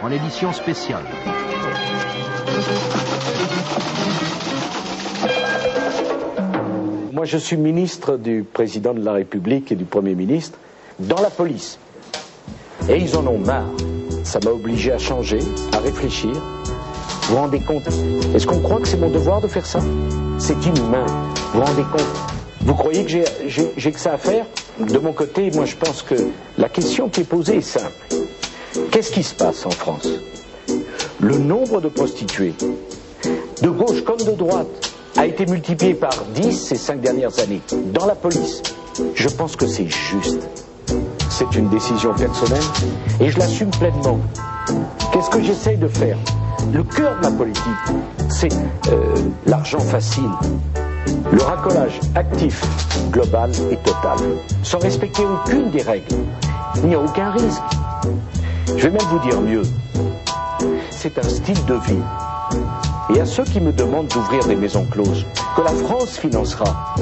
en édition spéciale. Moi, je suis ministre du président de la République et du Premier ministre dans la police. Et ils en ont marre. Ça m'a obligé à changer, à réfléchir. Vous vous rendez compte? Est-ce qu'on croit que c'est mon devoir de faire ça? C'est inhumain. Vous vous rendez compte? Vous croyez que j'ai que ça à faire? De mon côté, moi, je pense que la question qui est posée est simple. Qu'est-ce qui se passe en France? Le nombre de prostituées, de gauche comme de droite, a été multiplié par 10 ces 5 dernières années dans la police. Je pense que c'est juste. C'est une décision personnelle et je l'assume pleinement. Qu'est-ce que j'essaye de faire? Le cœur de ma politique, c'est l'argent facile, le racolage actif, global et total, sans respecter aucune des règles. Il n'y a aucun risque. Je vais même vous dire mieux. C'est un style de vie. Et à ceux qui me demandent d'ouvrir des maisons closes, que la France financera,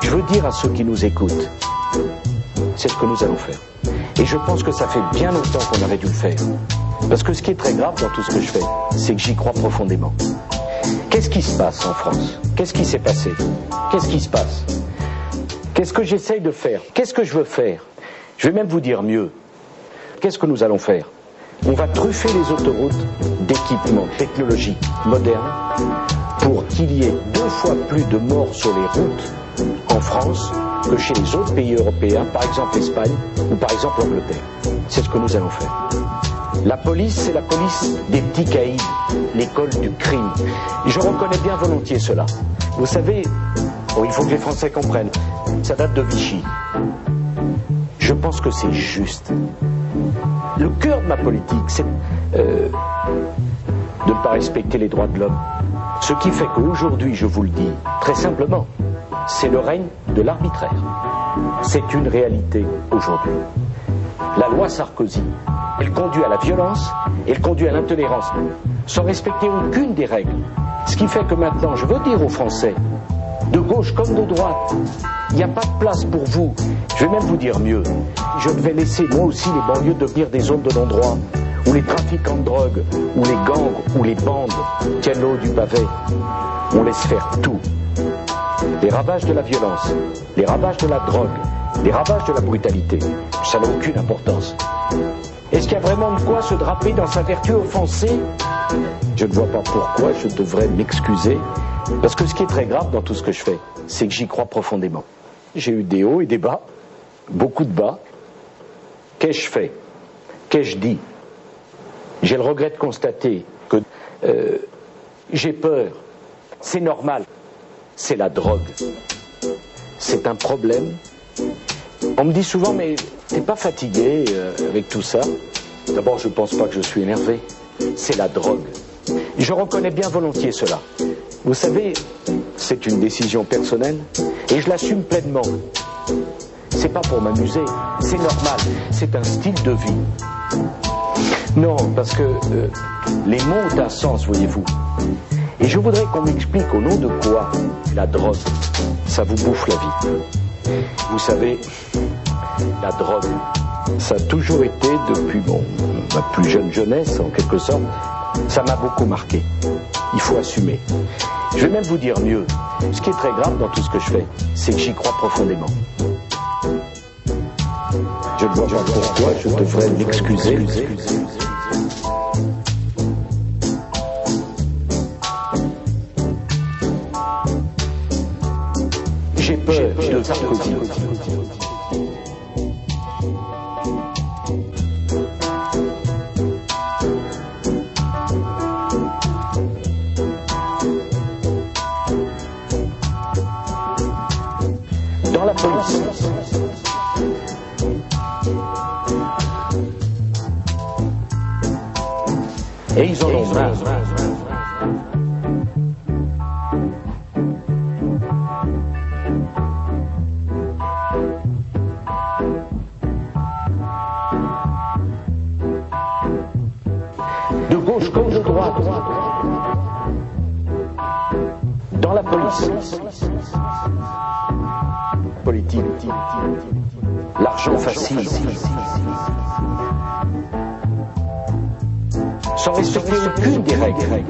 je veux dire à ceux qui nous écoutent, c'est ce que nous allons faire. Et je pense que ça fait bien longtemps qu'on aurait dû le faire. Parce que ce qui est très grave dans tout ce que je fais, c'est que j'y crois profondément. Qu'est-ce qui se passe en France? Qu'est-ce qui s'est passé? Qu'est-ce qui se passe? Qu'est-ce que j'essaye de faire? Qu'est-ce que je veux faire? Je vais même vous dire mieux. Qu'est-ce que nous allons faire? On va truffer les autoroutes d'équipements technologiques modernes pour qu'il y ait 2 fois plus de morts sur les routes en France que chez les autres pays européens, par exemple l'Espagne ou par exemple l'Angleterre. C'est ce que nous allons faire. La police, c'est la police des petits caïds, l'école du crime. Et je reconnais bien volontiers cela. Vous savez, il faut que les Français comprennent, ça date de Vichy. Je pense que c'est juste. Le cœur de ma politique, c'est de ne pas respecter les droits de l'homme. Ce qui fait qu'aujourd'hui, je vous le dis, très simplement, c'est le règne de l'arbitraire. C'est une réalité aujourd'hui. La loi Sarkozy, elle conduit à la violence, elle conduit à l'intolérance, sans respecter aucune des règles. Ce qui fait que maintenant, je veux dire aux Français, de gauche comme de droite, il n'y a pas de place pour vous. Je vais même vous dire mieux. Je vais laisser moi aussi les banlieues devenir des zones de non-droit, où les trafiquants de drogue, où les gangs, où les bandes tiennent l'eau du pavé. On laisse faire tout. Les ravages de la violence, les ravages de la drogue, les ravages de la brutalité, ça n'a aucune importance. Est-ce qu'il y a vraiment de quoi se draper dans sa vertu offensée? Je ne vois pas pourquoi je devrais m'excuser, parce que ce qui est très grave dans tout ce que je fais, c'est que j'y crois profondément. J'ai eu des hauts et des bas, beaucoup de bas. Qu'ai-je fait? Qu'ai-je dit? J'ai le regret de constater que j'ai peur. C'est normal. C'est la drogue. C'est un problème. On me dit souvent, mais t'es pas fatigué avec tout ça? D'abord, je pense pas que je suis énervé. C'est la drogue. Et je reconnais bien volontiers cela. Vous savez, c'est une décision personnelle et je l'assume pleinement. C'est pas pour m'amuser, c'est normal, c'est un style de vie. Non, parce que les mots ont un sens, voyez-vous. Et je voudrais qu'on m'explique au nom de quoi la drogue, ça vous bouffe la vie. Vous savez, la drogue, ça a toujours été, depuis ma plus jeune jeunesse, en quelque sorte, ça m'a beaucoup marqué. Il faut assumer. Je vais même vous dire mieux. Ce qui est très grave dans tout ce que je fais, c'est que j'y crois profondément. Je ne vois pas pourquoi je devrais m'excuser. J'ai peur de Sarkozy. Dans la police. Et ils en ont marre. De gauche comme de droite. Dans la police. Politique. L'argent facile. sans respecter aucune des règles.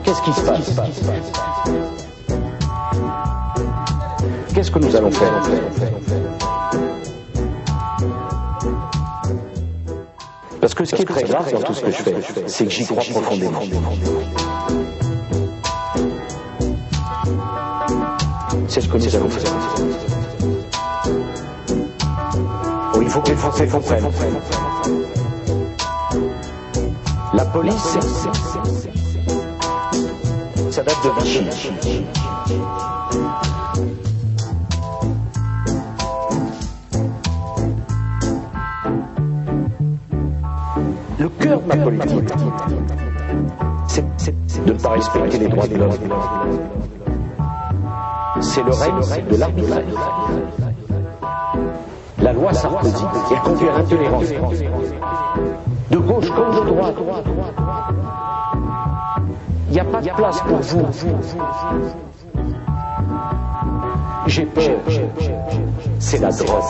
Qu'est-ce qui se passe? Qu'est-ce que nous allons faire? Parce que ce qui est très grave dans tout ce que je fais, c'est que j'y crois profondément. C'est ce que nous allons faire. Oh, il faut que les Français comprennent. La police, ça date de Vichy. Le cœur de ma politique, c'est de ne pas respecter les droits de l'homme. C'est le règne de l'arbitraire. La loi Sarkozy, elle conduit à l'intolérance. De gauche comme de droite. Il n'y a pas de place pour vous. J'ai peur. C'est la drogue.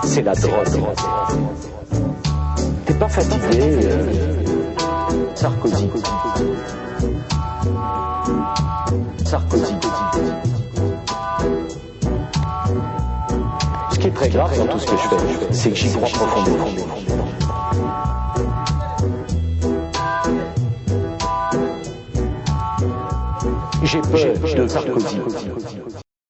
C'est la drogue. T'es pas fatigué, Sarkozy. Sarkozy. Ce qui est très grave dans tout ce que je fais, c'est que j'y crois profondément. J'ai peur de Sarkozy.